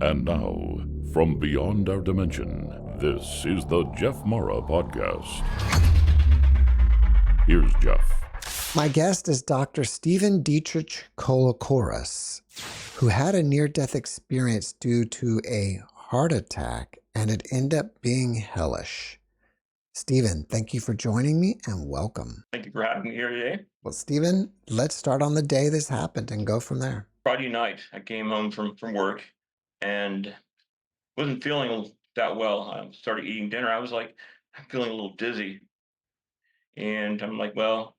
And now, from beyond our dimension, this is the JeffMara podcast. Here's Jeff. My guest is Dr. Stephen Dietrich Kolokouris, who had a near-death experience due to a heart attack, and it ended up being hellish. Stephen, thank you for joining me and welcome. Thank you for having me here today. Well, Stephen, let's start on the day this happened and go from there. Friday night, I came home from work and wasn't feeling that well. I started eating dinner. I was like, I'm feeling a little dizzy. And I'm like, well,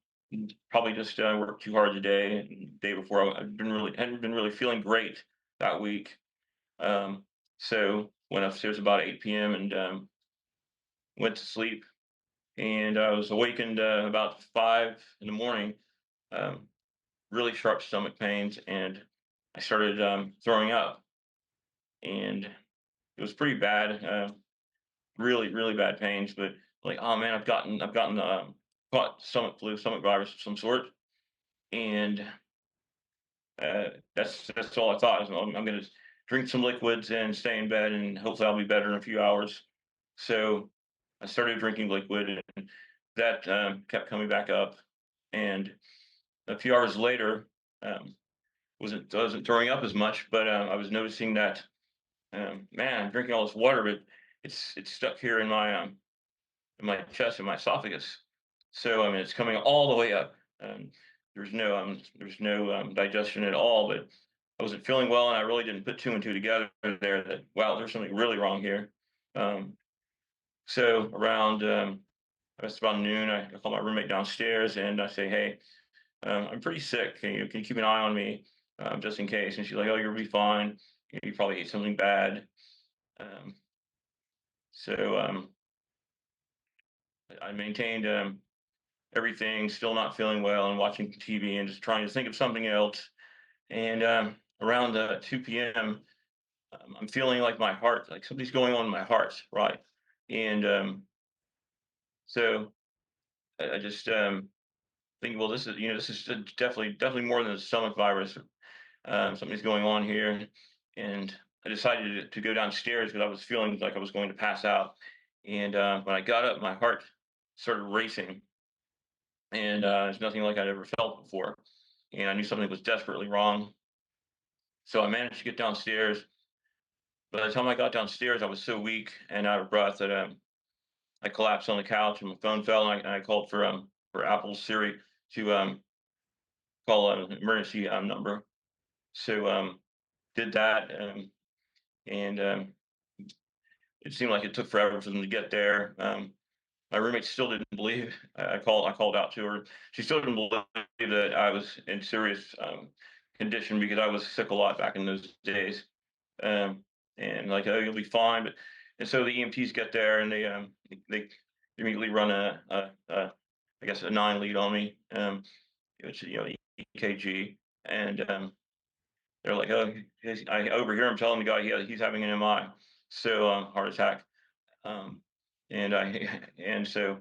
probably just worked too hard today. And the day before, hadn't been really feeling great that week. So went upstairs about 8 p.m. and went to sleep. And I was awakened about 5 in the morning, really sharp stomach pains, and I started throwing up, and it was pretty bad, really bad pains. But like, oh man, I've gotten caught stomach flu, stomach virus of some sort, and that's all I thought. I'm going to drink some liquids and stay in bed, and hopefully I'll be better in a few hours. So I started drinking liquid, and that kept coming back up. And a few hours later, wasn't throwing up as much, but I was noticing that man, I'm drinking all this water, but it's stuck here in my chest and my esophagus. So I mean, it's coming all the way up. There's no digestion at all. But I wasn't feeling well, and I really didn't put two and two together there. That wow, there's something really wrong here. Um, so around I guess about noon, I call my roommate downstairs and I say, hey, I'm pretty sick. Can you keep an eye on me just in case? And she's like, oh, you'll be fine. You probably ate something bad. Um, so I maintained everything, still not feeling well and watching TV and just trying to think of something else. And around 2 p.m., I'm feeling like my heart, like something's going on in my heart, right? And so I just think, well, this is definitely more than a stomach virus. Something's going on here, and I decided to go downstairs because I was feeling like I was going to pass out. And when I got up, my heart started racing, and it's nothing like I'd ever felt before. And I knew something was desperately wrong. So I managed to get downstairs. By the time I got downstairs, I was so weak and out of breath that I collapsed on the couch, and my phone fell, and I called for Apple's Siri to call an emergency number. So did that, and it seemed like it took forever for them to get there. My roommate still didn't believe. I called out to her. She still didn't believe that I was in serious condition because I was sick a lot back in those days. Um, and like, oh, you'll be fine. But and so the EMTs get there and they immediately run I guess a 9 lead on me, which EKG, and they're like, oh, I overhear him telling the guy he's having an MI, so heart attack, um, and I and so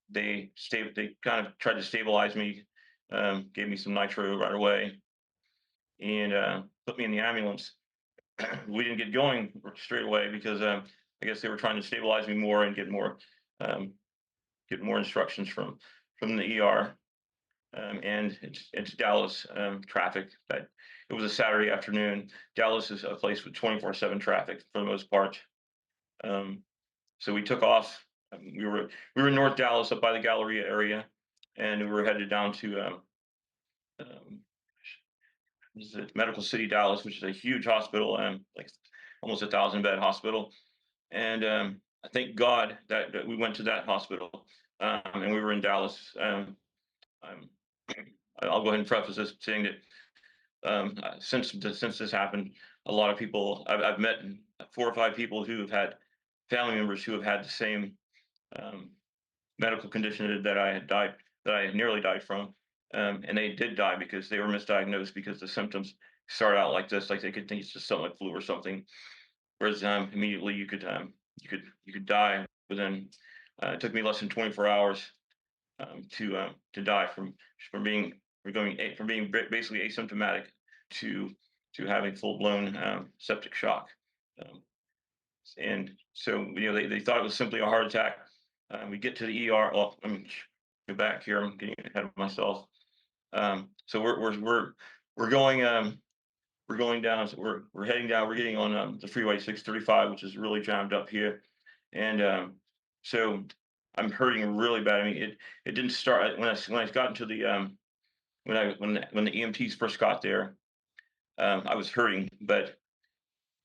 they kind of tried to stabilize me, gave me some nitro right away, and put me in the ambulance. We didn't get going straight away because I guess they were trying to stabilize me more and um, get more instructions from the ER. And it's Dallas traffic. That it was a Saturday afternoon. Dallas is a place with 24/7 traffic for the most part. Um, so we took off. We were in North Dallas, up by the Galleria area, and we were headed down to um, this is Medical City Dallas, which is a huge hospital, like almost 1,000-bed hospital. And I thank God that we went to that hospital, and we were in Dallas. Um, I'll go ahead and preface this saying that since this happened, a lot of people I've met 4 or 5 people who have had family members who have had the same um, medical condition that I had died that I had nearly died from, and they did die because they were misdiagnosed because the symptoms start out like this, like they could think it's just something like flu or something, whereas immediately you could die within. It took me less than 24 hours to die from being basically asymptomatic to to having full blown septic shock. Um, and so they thought it was simply a heart attack. We get to the ER. Well, let me go back here. I'm getting ahead of myself. So we're going we're going down. So we're heading down. We're getting on the freeway 635, which is really jammed up here. And so I'm hurting really bad. I mean, it didn't start when I got into the when the EMTs first got there. I was hurting, but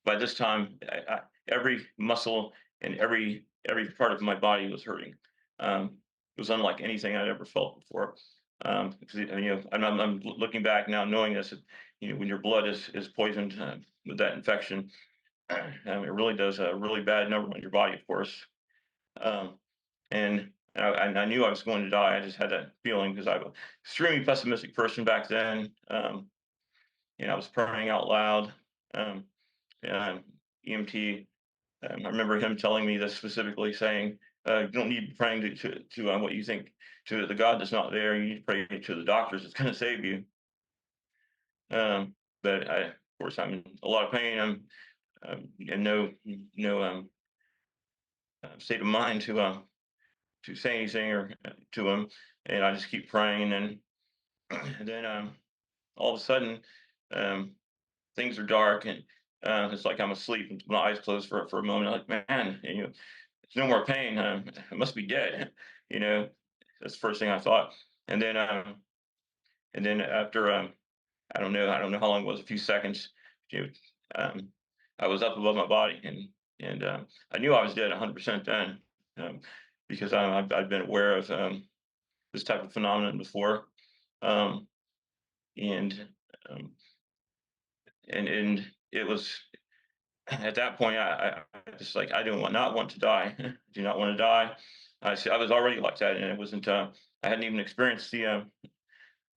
by this time, every muscle and every part of my body was hurting. It was unlike anything I'd ever felt before. 'Cause, I'm looking back now, knowing this. When your blood is poisoned with that infection, it really does a really bad number on your body, of course. Um, and I knew I was going to die. I just had that feeling because I'm an extremely pessimistic person back then. I was praying out loud. Um, um, EMT. I remember him telling me this specifically, saying, "You don't need praying to what you think to the God that's not there. You need to pray to the doctors that's going to save you." But of course, I'm in a lot of pain. I'm in no state of mind to say anything or to him, and I just keep praying, and then all of a sudden, um, things are dark, and it's like I'm asleep with my eyes closed for a moment. I'm like, man, there's no more pain. I must be dead. You know, that's the first thing I thought. And then, after I don't know how long it was, a few seconds. You know, um, I was up above my body, and I knew I was dead 100% then, um, because I've been aware of this type of phenomenon before, um, and um, and it was at that point I just like I do not want to die. Do not want to die. I was already like that, and it wasn't. I hadn't even experienced the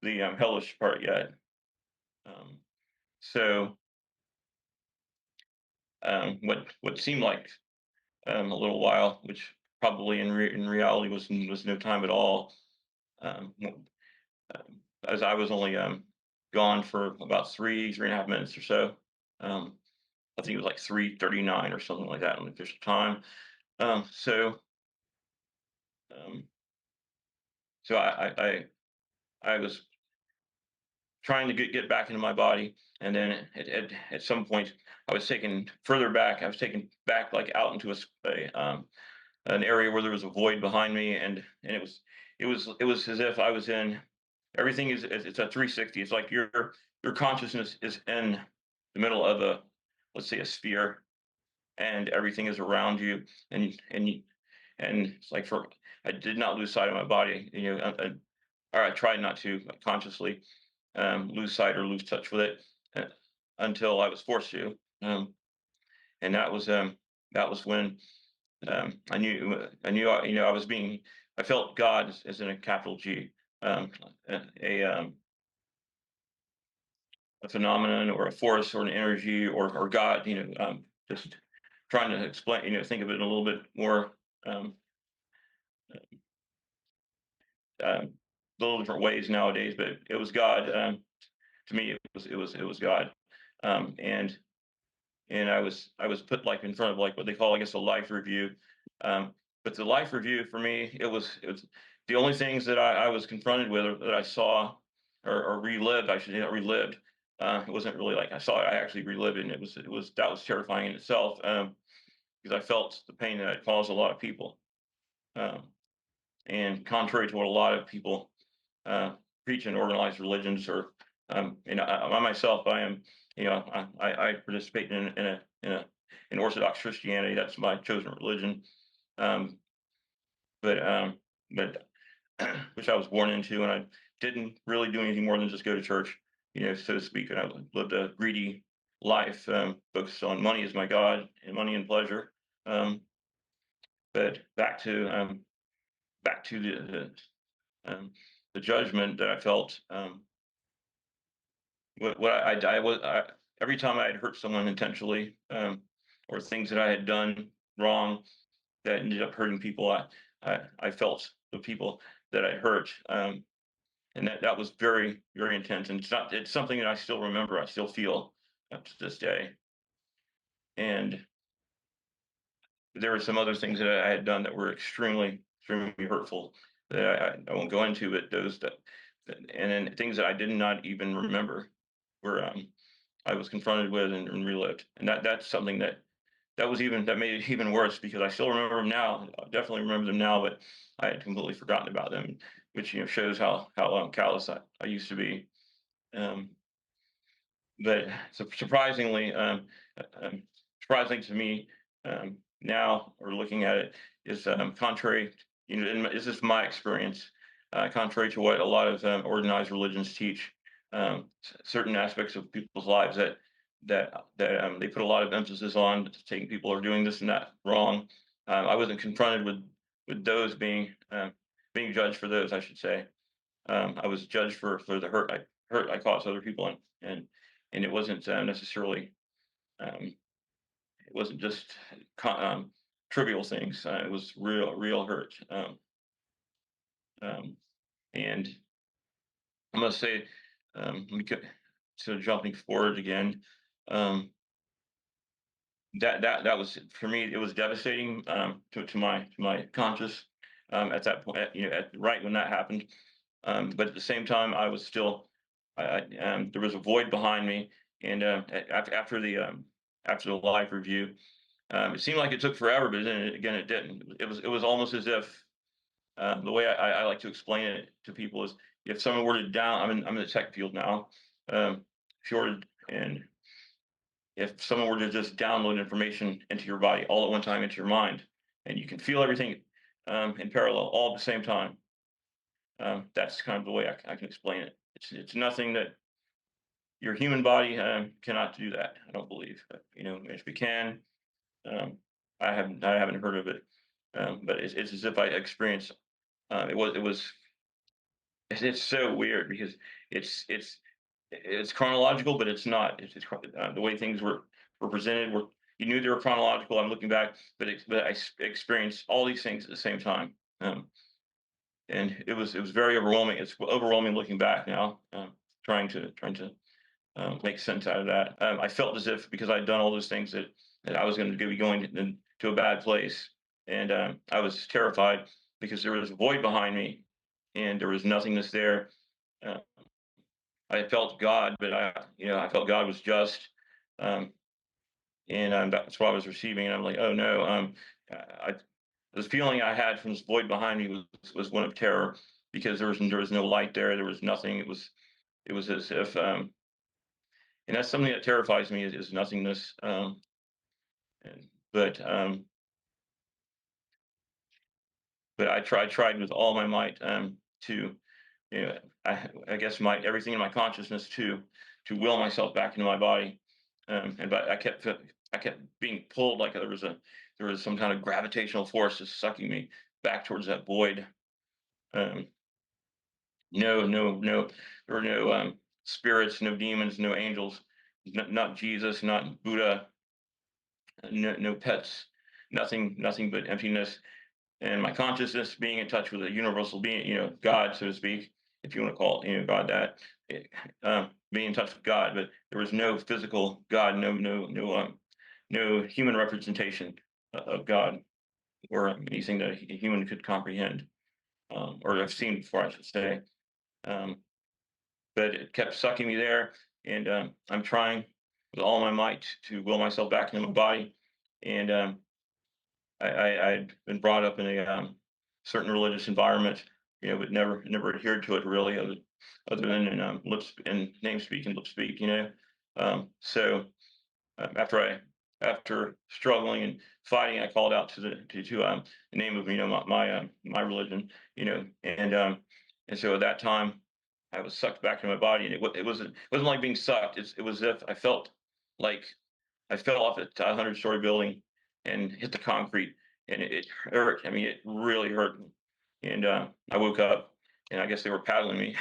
hellish part yet. Um, so what seemed like a little while, which probably in reality was no time at all. As I was only gone for about 3.5 minutes or so. Um, I think it was like 3:39 or something like that on the official time. Um, so um, so I was trying to get back into my body, and then at some point I was taken further back. I was taken back like out into an area where there was a void behind me, and it was as if I was in everything it's a 360. It's like your consciousness is in the middle of a, let's say, a sphere, and everything is around you, and it's like for I did not lose sight of my body, or I tried not to consciously lose sight or lose touch with it uh, until I was forced to, and that was when I was being I felt God as in a capital G, um, a, a um, a phenomenon or a force or an energy or God, just trying to explain, think of it in a little bit more, um, um, little different ways nowadays, but it was God. To me, it was God, and I was put like in front of like what they call, I guess, a life review. But the life review for me, it was the only things that I was confronted with or that I saw or relived. I should say not relived. It wasn't really like I saw it. I actually relived it, and it was that was terrifying in itself, because I felt the pain that it caused a lot of people. Um, and contrary to what a lot of people uh, preach in organized religions, or I myself, I am, I participate in Orthodox Christianity. That's my chosen religion, um, but but which I was born into, and I didn't really do anything more than just go to church, so to speak. And I lived a greedy life, focused on money as my god and money and pleasure. Um, but back to the judgment that I felt. What I was every time I had hurt someone intentionally, or things that I had done wrong that ended up hurting people, I felt the people that I hurt, and that was very very intense. And it's something that I still remember. I still feel, up to this day. And there were some other things that I had done that were extremely hurtful that I won't go into, but and then things that I did not even remember were I was confronted with and relived, and that's something that made it even worse because I still remember them now. I definitely remember them now, but I had completely forgotten about them, which shows how callous I used to be. Um, but surprisingly, surprising to me now, or looking at it, is contrary. This is my experience. Contrary to what a lot of organized religions teach, certain aspects of people's lives that they put a lot of emphasis on, taking people are doing this and that wrong. I wasn't confronted with those being judged for those, I should say. I was judged for the hurt I caused other people, and it wasn't necessarily it wasn't just trivial things. It was real hurt. Um, and I must say, we could, so jumping forward again, um, that was for me. It was devastating to my conscious at that point. At right when that happened. But at the same time, I was still, there was a void behind me, and after the live review, it seemed like it took forever, but then again, it didn't. It was almost as if the way I like to explain it to people is if someone were to I'm in the tech field now, if you were to, and if someone were to just download information into your body all at one time into your mind, and you can feel everything in parallel all at the same time. That's kind of the way I can explain it. It's nothing that your human body cannot do that. I don't believe. But, if we can, um, I haven't heard of it, but it's as if I experienced. It's so weird because it's chronological, but it's not. The way things were presented. You knew they were chronological. I'm looking back, but experienced all these things at the same time. And it was very overwhelming. It's overwhelming looking back now, trying to make sense out of that. I felt as if because I'd done all those things that I was going to be going to a bad place, and I was terrified because there was a void behind me, and there was nothingness there. Uh, I felt God, but I felt God was just, um, and that's what I was receiving. And I'm like, oh no, I the feeling I had from this void behind me was one of terror because there was no light there. There was nothing. It was as if, and that's something that terrifies me is nothingness. And, but but I tried with all my might to, I guess my everything in my consciousness to will myself back into my body. And but I kept being pulled like there was some kind of gravitational force just sucking me back towards that void. Um, No, no, no. There were no spirits, no demons, no angels, not Jesus, not Buddha, no pets, nothing but emptiness. And my consciousness being in touch with a universal being, God, so to speak, if you want to call it, God, that being in touch with God, but there was no physical God, no human representation of God or anything that a human could comprehend or have seen before, I should say. Um, but it kept sucking me there. And I'm trying with all my might to will myself back into my body. And I'd been brought up in a certain religious environment, but never adhered to it really, other than in lips and name speak and lip speak, So after struggling and fighting, I called out to the name of my religion, and so at that time I was sucked back into my body, and it wasn't like being sucked. It was as if I felt like I fell off a 100-story building and hit the concrete, and it hurt. I mean, it really hurt me. And I woke up, and I guess they were paddling me.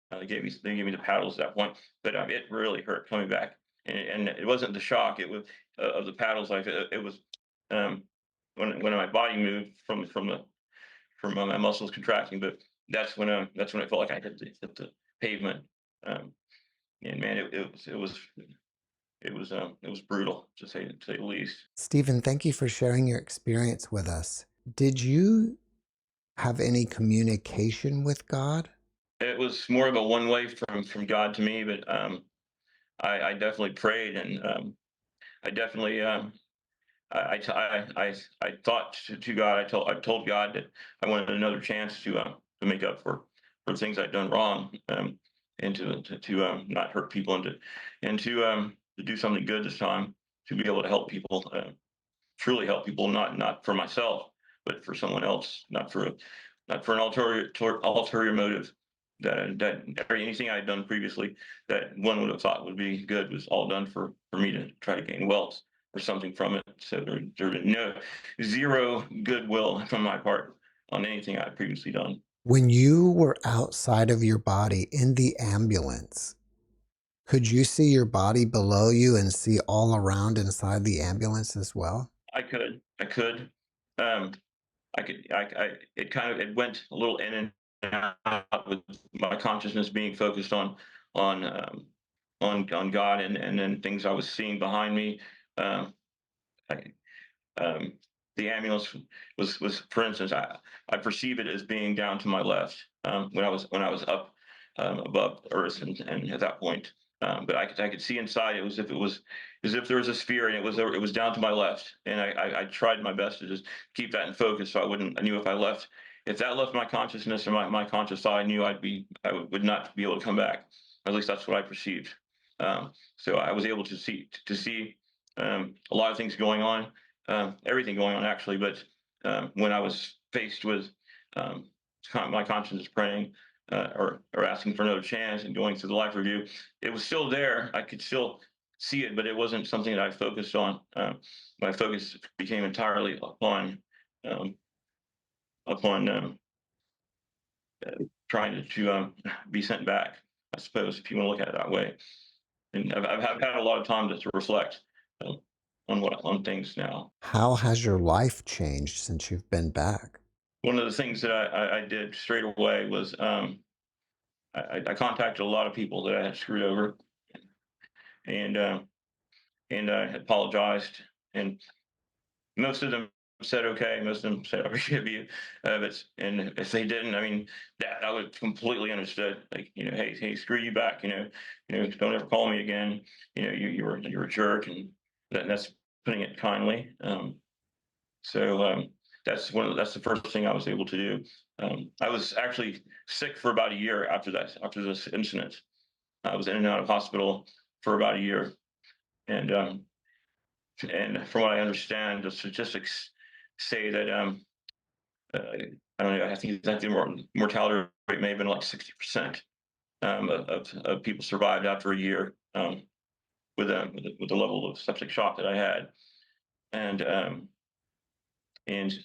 They gave me the paddles at that point, but it really hurt coming back. And it wasn't the shock; it was of the paddles. Like it was um, when my body moved from my muscles contracting. But that's when I felt like I hit the pavement. Um, and man, it was it was brutal to say the least. Stephen, thank you for sharing your experience with us. Did you have any communication with God? It was more of a one way from God to me, but I definitely prayed, and I definitely I thought to God. I told God that I wanted another chance to make up for things I'd done wrong, and to not hurt people, and to do something good this time, to be able to help people, truly help people, not for myself, but for someone else, not for an ulterior motive. Anything I had done previously that one would have thought would be good was all done for me to try to gain wealth or something from it. So there been no zero goodwill from my part on anything I'd previously done. When you were outside of your body in the ambulance, could you see your body below you and see all around inside the ambulance as well? I could, um, it kind of, it went a little in and out with my consciousness being focused on, on God, and then things I was seeing behind me. Um, I, um, the ambulance was, for instance, I perceive it as being down to my left, when I was up, above Earth, and at that point, but I could see inside. It was as if there was a sphere, and it was down to my left, and I tried my best to just keep that in focus, so I wouldn't. I knew if that left my consciousness, or my conscious thought, I knew would not be able to come back. At least that's what I perceived. So I was able to see, a lot of things going on, everything going on actually. But when I was faced with, um, my conscience praying, or asking for another chance, and going through the life review, it was still there. I could still see it, but it wasn't something that I focused on. My focus became entirely um, upon trying be sent back, I suppose, if you want to look at it that way. And I've had a lot of time to reflect, um, on things now. How has your life changed since you've been back? One of the things that I did straight away was, I contacted a lot of people that I had screwed over, and and I apologized, and most of them said okay. Most of them said I forgive you, but and if they didn't, I mean, that I would completely understood. Like, hey, screw you back. Don't ever call me again. You're a jerk, and that's putting it kindly. So that's the first thing I was able to do. I was actually sick for about a year after this incident. I was in and out of hospital for about a year, and from what I understand, the statistics say that, uh, I don't know. I think that the mortality rate may have been like 60%, of people survived after a year, with the level of septic shock that I had, and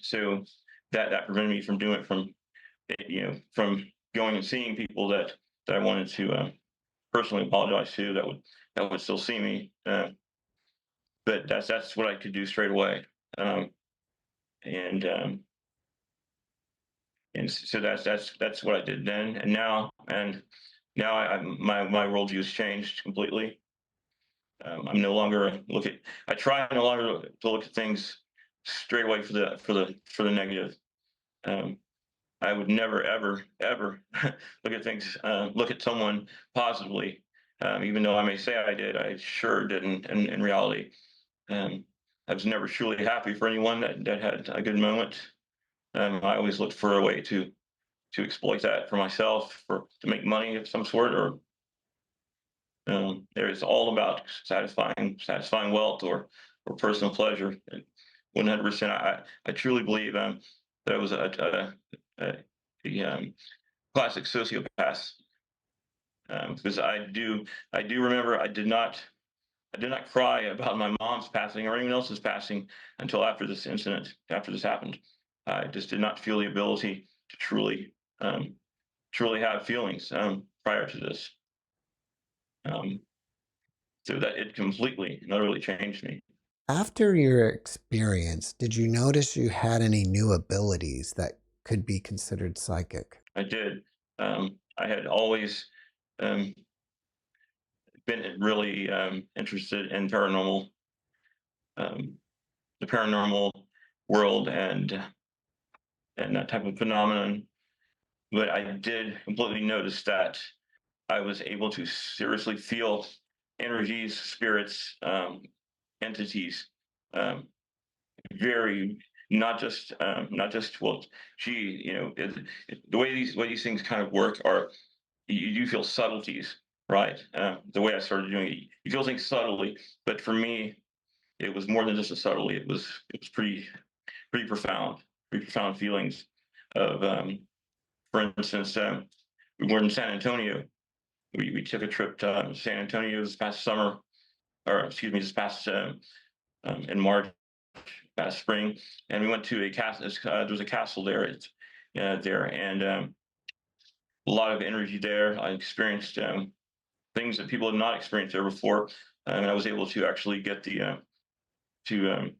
so that prevented me from doing from going and seeing people that I wanted to, personally apologize to, that would still see me. But that's what I could do straight away. Um, and so that's what I did then, and now my worldview has changed completely. I'm no longer look at I try no longer to look at things straight away for the negative. Um, I would never, ever, ever look at someone positively, even though I may say I did. I sure didn't in reality. Um, I was never truly happy for anyone that had a good moment. I always looked for a way to exploit that for myself, to make money of some sort, or there is all about satisfying wealth, or personal pleasure. 100%. I truly believe, that I was a classic sociopath, because I do remember I did not cry about my mom's passing or anyone else's passing until after this happened. I just did not feel the ability to truly have feelings, prior to this. Um, so that it completely and utterly changed me. After your experience, did you notice you had any new abilities that could be considered psychic? I did. I had always, um, been really interested in um, the paranormal world and that type of phenomenon. But I did completely notice that I was able to seriously feel energies, spirits, entities, um, very not just well, gee, the way these things kind of work are you do feel subtleties, right? The way I started doing it, you feel things subtly, but for me, it was more than just a subtlety. It was pretty profound feelings of, for instance, we were in San Antonio. We took a trip to San Antonio this past summer, or excuse me, this past in March, past spring, and we went to a castle. There was a castle there. There, and a lot of energy there. I experienced things that people had not experienced there before, and I was able to actually get the to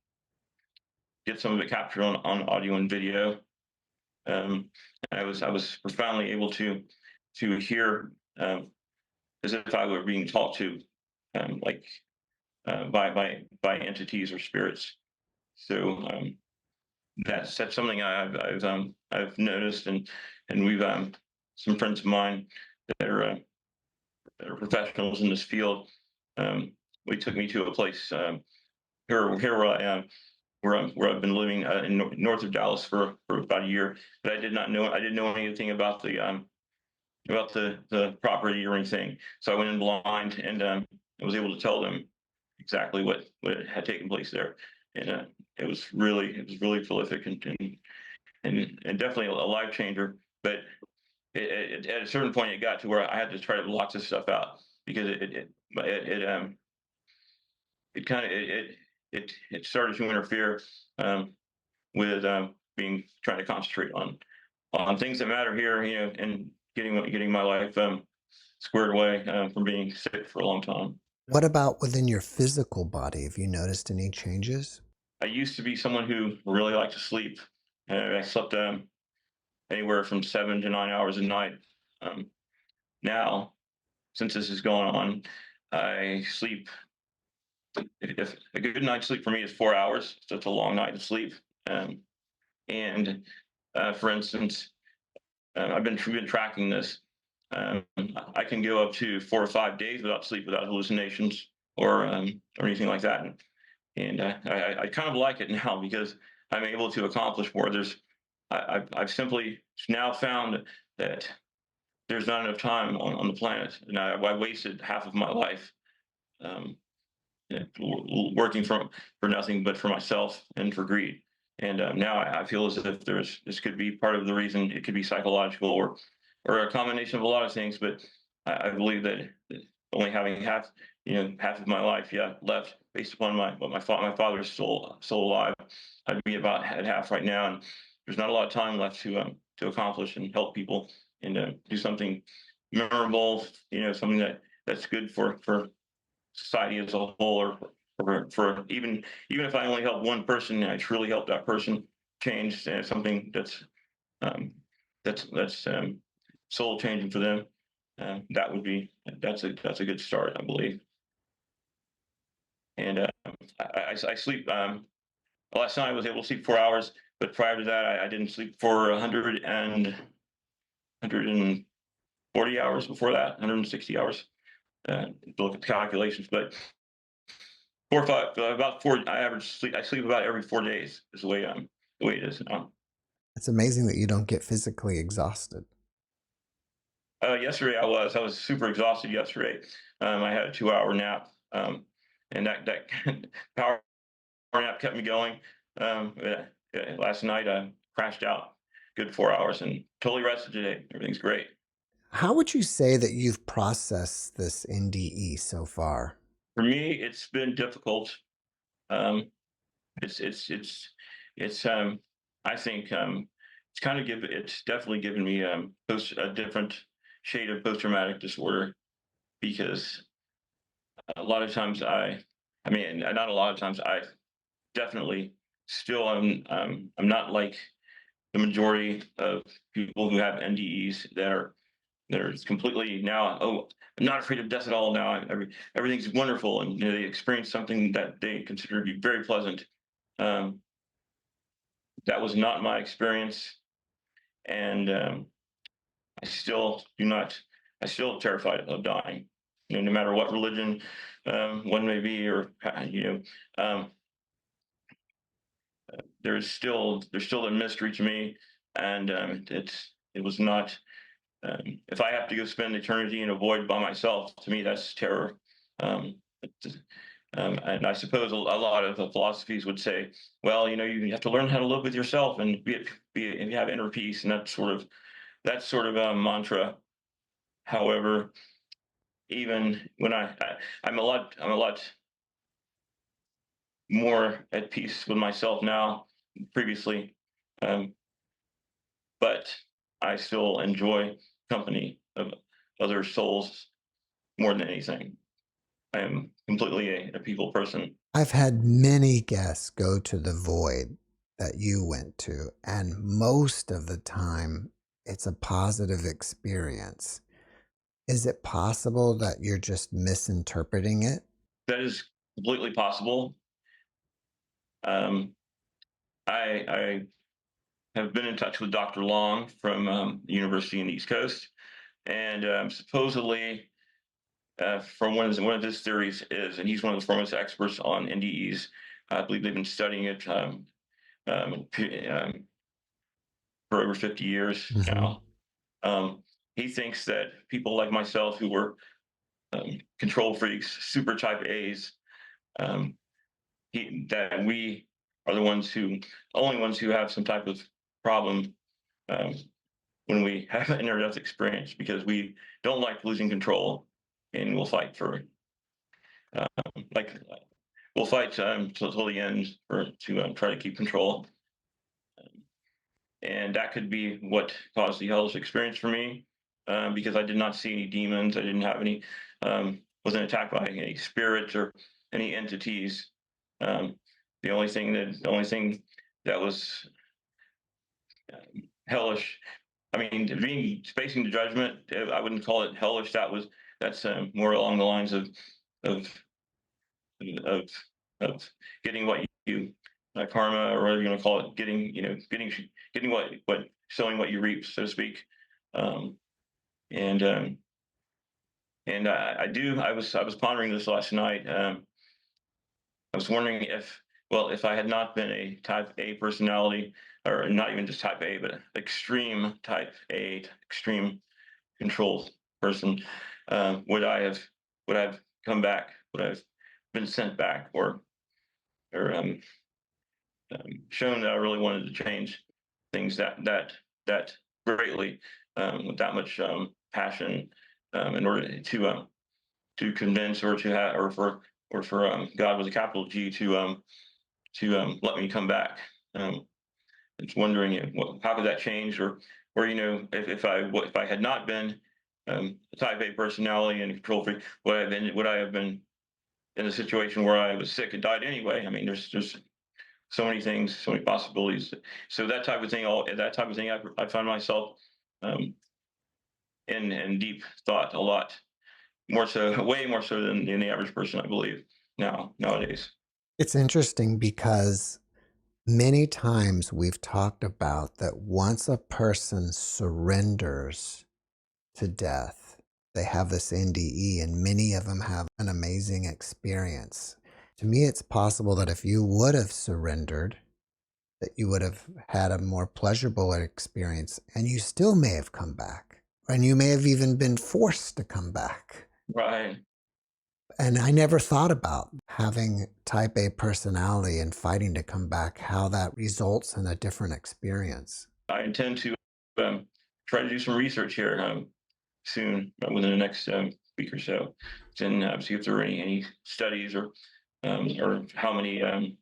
get some of it captured on audio and video. Um, I was profoundly able to hear as if I were being talked to, like by entities or spirits. So that's something I've noticed, and we've some friends of mine that are uh, that are professionals in this field. We took me to a place here where I am, where I've been living in north of Dallas for about a year, but I didn't know anything about the property or anything. So I went in blind, and I was able to tell them exactly what had taken place there, and it was really prolific and definitely a life changer. But at a certain point, it got to where I had to try to block this stuff out because it kind of it started to interfere with being trying to concentrate on things that matter here, and getting my life squared away from being sick for a long time. What about within your physical body? Have you noticed any changes? I used to be someone who really liked to sleep. I slept anywhere from 7 to 9 hours a night. Um, Now, since this is going on, I sleep. If a good night's sleep for me is 4 hours, so it's a long night of sleep. Um, and for instance, we've been tracking this. Um, I can go up to 4 or 5 days without sleep, without hallucinations or anything like that. And I kind of like it now because I'm able to accomplish more. I've simply now found that there's not enough time on the planet, and I wasted half of my life um, working for nothing but for myself and for greed. And now I feel as if this could be part of the reason. It could be psychological or a combination of a lot of things. But I believe that only having half of my life, left based upon my father's still alive, I'd be about at half right now, and there's not a lot of time left to accomplish and help people and do something memorable. Something that's good for society as a whole, or for even if I only help one person, I truly help that person change something um, that's soul changing for them. That's a good start, I believe. And I sleep. Last night I was able to sleep 4 hours, but prior to that, I didn't sleep for 140 hours before that, 160 hours. Look at the calculations, but 4 or 5, about four. I average sleep. I sleep about every 4 days. Is the way it is now. It's amazing that you don't get physically exhausted. Yesterday I was super exhausted yesterday. I had a 2 hour nap, and that power nap kept me going. Last night I crashed out good 4 hours and totally rested today. Everything's great. How would you say that you've processed this NDE so far? For me, it's been difficult. Um, it's I think it's definitely given me a different shade of post traumatic disorder because a lot of times I mean, not a lot of times, I definitely still I'm not like the majority of people who have NDEs that are There's completely now, oh, I'm not afraid of death at all now. Everything's wonderful, and they experience something that they consider to be very pleasant. Um, that was not my experience, and I still do not. I still terrified of dying. No matter what religion one may be, or there's still a mystery to me, and it was not. If I have to go spend eternity in a void by myself, to me that's terror. Um, and I suppose a lot of the philosophies would say, well, you have to learn how to live with yourself and and have inner peace, and that's sort of a mantra. However, even when I'm a lot more at peace with myself now than previously, um, but I still enjoy company of other souls more than anything. I am completely a people person. I've had many guests go to the void that you went to, and most of the time it's a positive experience. Is it possible that you're just misinterpreting it? That is completely possible. Um, I have been in touch with Dr. Long from the university in the East Coast, and supposedly, from one of his theories is, and he's one of the foremost experts on NDEs. I believe they've been studying it um, for over 50 years Mm-hmm. now. He thinks that people like myself, who were control freaks, super type A's, um, that we are the only ones who have some type of problem um, when we have an near-death experience, because we don't like losing control, and we'll fight for like we'll fight till the end to try to keep control. And that could be what caused the hellish experience for me, because I did not see any demons. I didn't have any, wasn't attacked by any spirits or any entities. Um, the only thing that was hellish, I mean, being facing the judgment, I wouldn't call it hellish. That's more along the lines of of of getting what you karma, or whatever you're going to call it, getting what sowing what you reap, so to speak. Um, and I was pondering this last night. I was wondering if I had not been a type A personality, or not even just type A, but extreme type A, extreme control person, would I have come back? Would I have been sent back, or shown that I really wanted to change things that greatly, with that much passion, in order to convince, or to have, or for God with a capital G to let me come back. Um, it's wondering, how could that change, or if I had not been a type A personality and a control freak, would I have been in a situation where I was sick and died anyway? I mean, there's so many things, so many possibilities. So that type of thing, I find myself um, in deep thought a lot more so, way more so than the average person, I believe, nowadays. It's interesting because many times we've talked about that once a person surrenders to death, they have this NDE, and many of them have an amazing experience. To me, it's possible that if you would have surrendered, that you would have had a more pleasurable experience, and you still may have come back, and you may have even been forced to come back. Right. And I never thought about having type A personality and fighting to come back, how that results in a different experience. I intend to try to do some research here soon, within the next week or so, and see if there are any studies, or how many um,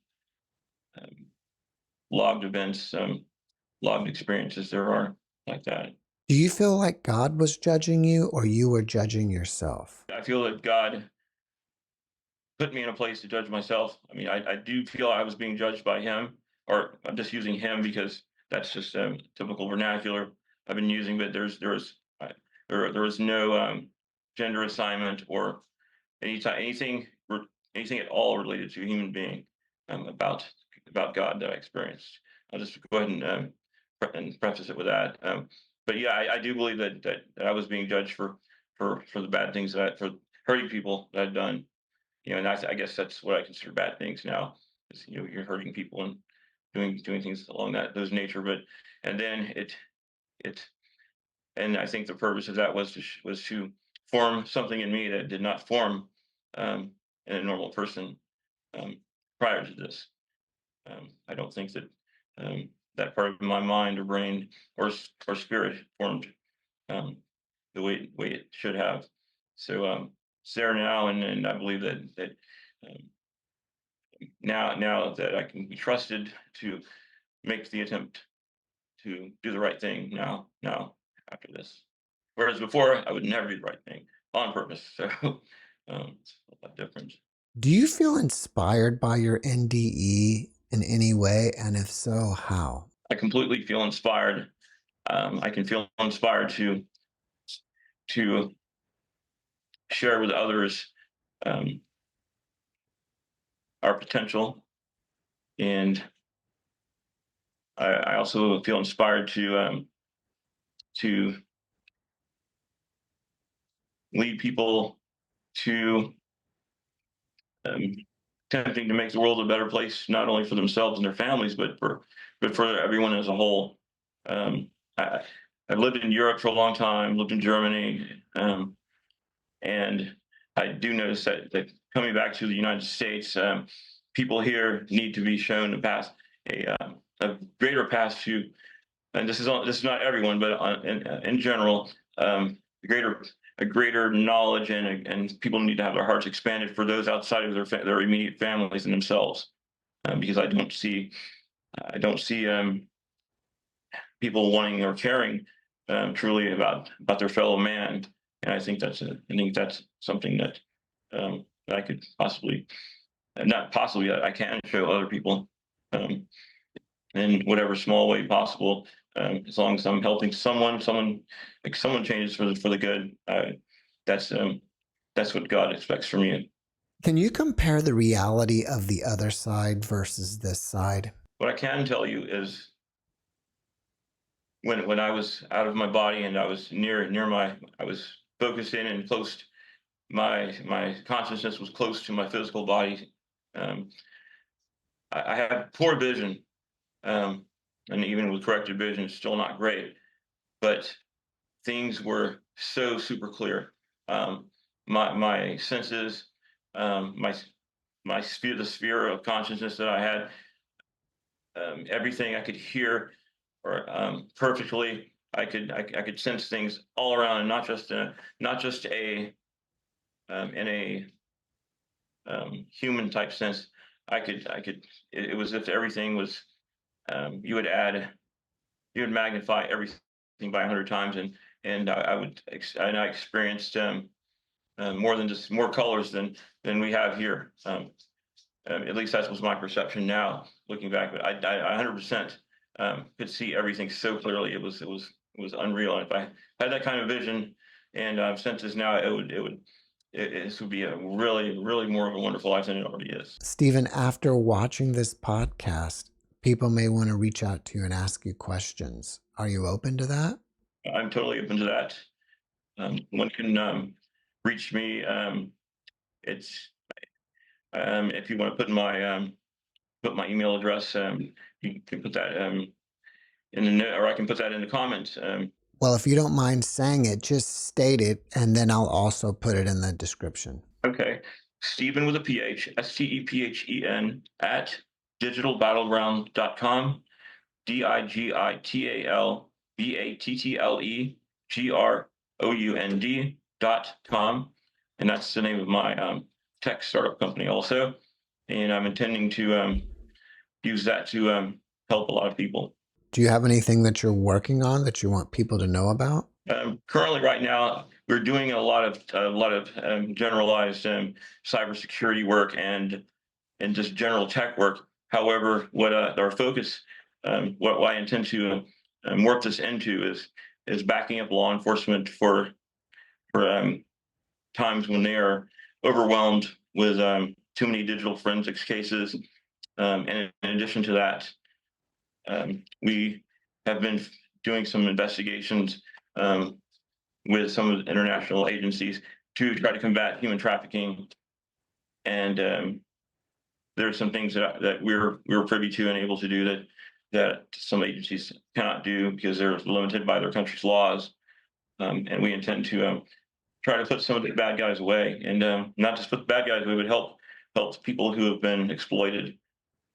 logged events, logged experiences there are like that. Do you feel like God was judging you or you were judging yourself? I feel that God put me in a place to judge myself. I mean, I do feel I was being judged by Him, or I'm just using Him because that's just typical vernacular I've been using. But there's There was no gender assignment or anything at all related to a human being about God that I experienced. I'll just go ahead and preface it with that. But yeah, I do believe that I was being judged for the bad things for hurting people that I'd done. And I guess that's what I consider bad things now. Is you're hurting people and doing things along those nature. But and then it and I think the purpose of that was to form something in me that did not form in a normal person um, prior to this. I don't think that that part of my mind or brain or spirit formed um, the way it should have. So it's there now, and I believe that um, now that I can be trusted to make the attempt to do the right thing now after this. Whereas before, I would never do the right thing on purpose. So it's a lot different. Do you feel inspired by your NDE in any way? And if so, how? I completely feel inspired. I can feel inspired to share with others um, our potential, and I also feel inspired to lead people to um, attempting to make the world a better place, not only for themselves and their families, but for everyone as a whole. Um, I, I've lived in Europe for a long time, lived in Germany, and I do notice that coming back to the United States, people here need to be shown a greater path to, and this is not everyone, but in general, a greater knowledge, and people need to have their hearts expanded for those outside of their immediate families and themselves, because I don't see people wanting or caring truly about their fellow man, and I think that's something that I could possibly, not possibly, I can show other people um, in whatever small way possible. As long as I'm helping someone changes for the good. That's that's what God expects from you. Can you compare the reality of the other side versus this side? What I can tell you is when I was out of my body and I was I was focused in and close. My consciousness was close to my physical body. Um, I had poor vision, and even with corrected vision, it's still not great. But things were so super clear. My senses, my sphere, the sphere of consciousness that I had, everything I could hear or perfectly. I could sense things all around, and not just in a human type sense. It was as if everything was you would magnify everything by 100 times, and I experienced more colors than we have here. At least that was my perception now, looking back. But I 100% could see everything so clearly. It was unreal. And if I had that kind of vision and senses now, this would be a really more of a wonderful life than it already is. Stephen, after watching this podcast, people may want to reach out to you and ask you questions. Are you open to that? I'm totally open to that. One can reach me. It's if you want to put my email address, you can put that in the note, or I can put that in the comments. Well, if you don't mind saying it, just state it, and then I'll also put it in the description. Okay. Stephen with a PH, STEPHEN at digitalbattleground.com, digitalbattleground.com. And that's the name of my tech startup company also. And I'm intending to use that to help a lot of people. Do you have anything that you're working on that you want people to know about? Currently, right now, we're doing a lot of generalized cybersecurity work and just general tech work. However, what our focus, what I intend to morph this into is backing up law enforcement for for times when they are overwhelmed with too many digital forensics cases. And in addition to that, we have been doing some investigations with some of the international agencies to try to combat human trafficking. And there are some things that we're privy to and able to do that some agencies cannot do because they're limited by their country's laws. And we intend to try to put some of the bad guys away, and not just put the bad guys away, but help people who have been exploited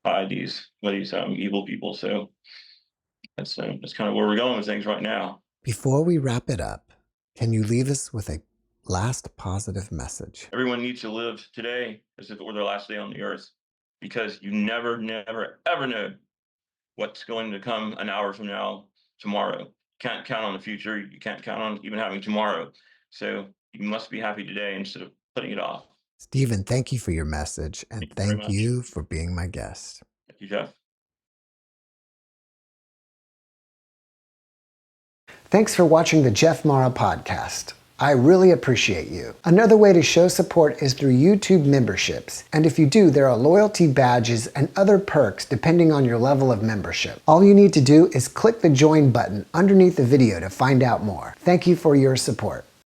by these evil people. So that's kind of where we're going with things right now. Before we wrap it up, can you leave us with a last positive message? Everyone needs to live today as if it were their last day on the earth, because you never, ever know what's going to come an hour from now, tomorrow. Can't count on the future. You can't count on even having tomorrow. So you must be happy today instead of putting it off. Stephen, thank you for your message, and thank you for being my guest. Thank you, Jeff. Thanks for watching the JeffMara podcast. I really appreciate you. Another way to show support is through YouTube memberships. And if you do, there are loyalty badges and other perks depending on your level of membership. All you need to do is click the join button underneath the video to find out more. Thank you for your support.